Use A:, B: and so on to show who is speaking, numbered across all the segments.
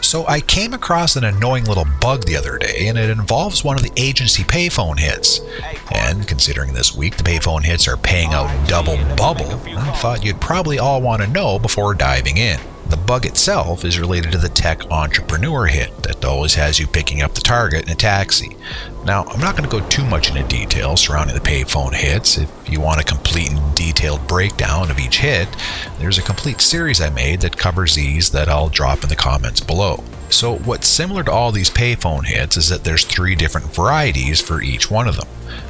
A: So I came across an annoying little bug the other day, and it involves one of the agency payphone hits. And considering this week the payphone hits are paying out double bubble, I thought you'd probably all want to know before diving in. The bug itself is related to the tech entrepreneur hit that always has you picking up the target in a taxi. Now, I'm not going to go too much into detail surrounding the payphone hits. If you want a complete and detailed breakdown of each hit, there's a complete series I made that covers these that I'll drop in the comments below. So what's similar to all these payphone hits is that there's 3 different varieties for each one of them.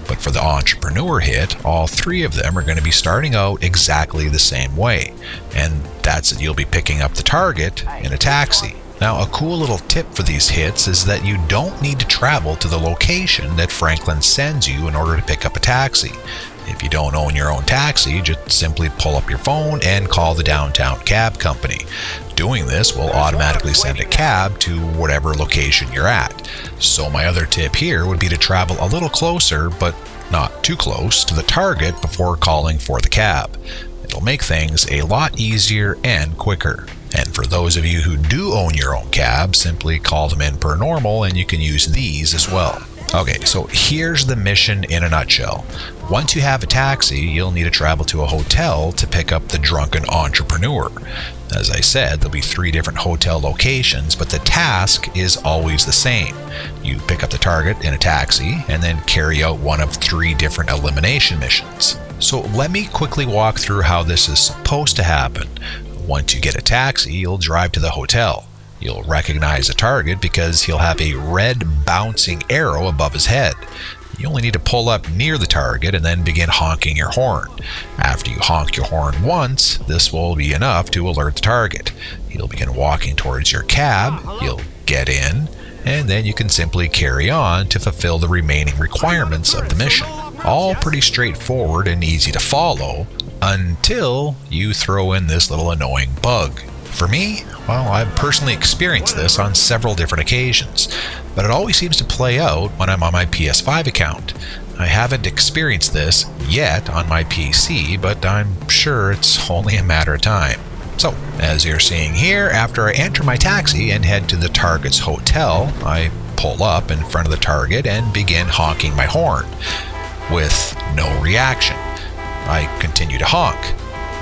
A: But for the entrepreneur hit, all 3 of them are going to be starting out exactly the same way. And that's that you'll be picking up the target in a taxi. Now, a cool little tip for these hits is that you don't need to travel to the location that Franklin sends you in order to pick up a taxi. If you don't own your own taxi, just simply pull up your phone and call the downtown cab company. Doing this will automatically send a cab to whatever location you're at. So my other tip here would be to travel a little closer, but not too close, to the target before calling for the cab. It'll make things a lot easier and quicker. And for those of you who do own your own cab, simply call them in per normal and you can use these as well. Okay, so here's the mission in a nutshell. Once you have a taxi, you'll need to travel to a hotel to pick up the drunken entrepreneur. As I said, there'll be 3 different hotel locations, but the task is always the same. You pick up the target in a taxi and then carry out one of 3 different elimination missions. So let me quickly walk through how this is supposed to happen. Once you get a taxi, you'll drive to the hotel. You'll recognize the target because he'll have a red bouncing arrow above his head. You only need to pull up near the target and then begin honking your horn. After you honk your horn once, this will be enough to alert the target. He'll begin walking towards your cab, you'll get in, and then you can simply carry on to fulfill the remaining requirements of the mission. All pretty straightforward and easy to follow, until you throw in this little annoying bug. For me, well, I've personally experienced this on several different occasions, but it always seems to play out when I'm on my PS5 account. I haven't experienced this yet on my PC, but I'm sure it's only a matter of time. So, as you're seeing here, after I enter my taxi and head to the target's hotel, I pull up in front of the target and begin honking my horn, with no reaction. I continue to honk,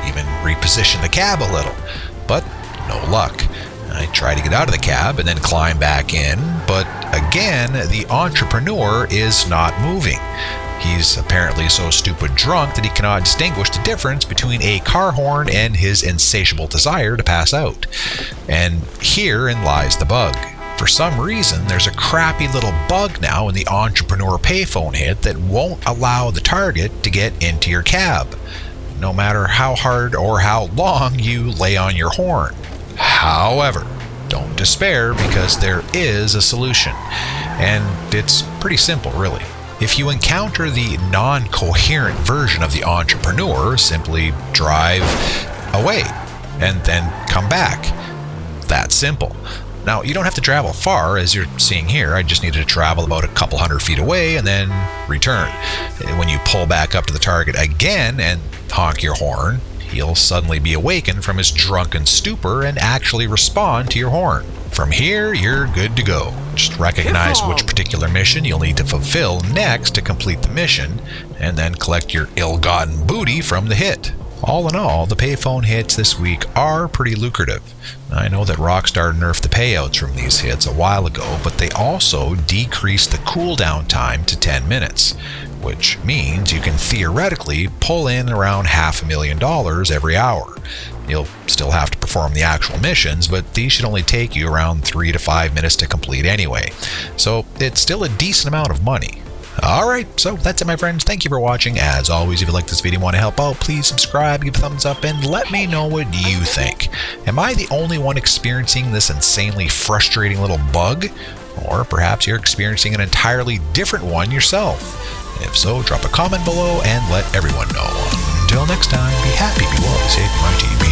A: even reposition the cab a little, but no luck. I try to get out of the cab and then climb back in, but again, the entrepreneur is not moving. He's apparently so stupid drunk that he cannot distinguish the difference between a car horn and his insatiable desire to pass out. And herein lies the bug. For some reason, there's a crappy little bug now in the entrepreneur payphone hit that won't allow the target to get into your cab, no matter how hard or how long you lay on your horn. However, don't despair because there is a solution, and it's pretty simple really. If you encounter the non-coherent version of the entrepreneur, simply drive away and then come back. That's simple. Now, you don't have to travel far, as you're seeing here. I just needed to travel about a couple 100 feet away and then return. When you pull back up to the target again and honk your horn, he'll suddenly be awakened from his drunken stupor and actually respond to your horn. From here, you're good to go. Just recognize which particular mission you'll need to fulfill next to complete the mission, and then collect your ill-gotten booty from the hit. All in all, the payphone hits this week are pretty lucrative. I know that Rockstar nerfed the payouts from these hits a while ago, but they also decreased the cooldown time to 10 minutes, which means you can theoretically pull in around $500,000 every hour. You'll still have to perform the actual missions, but these should only take you around 3 to 5 minutes to complete anyway. So it's still a decent amount of money. Alright, so that's it my friends. Thank you for watching. As always, if you like this video and want to help out, please subscribe, give a thumbs up, and let me know what you think. Am I the only one experiencing this insanely frustrating little bug? Or perhaps you're experiencing an entirely different one yourself? If so, drop a comment below and let everyone know. Until next time, be happy, be well, be safe, be my team.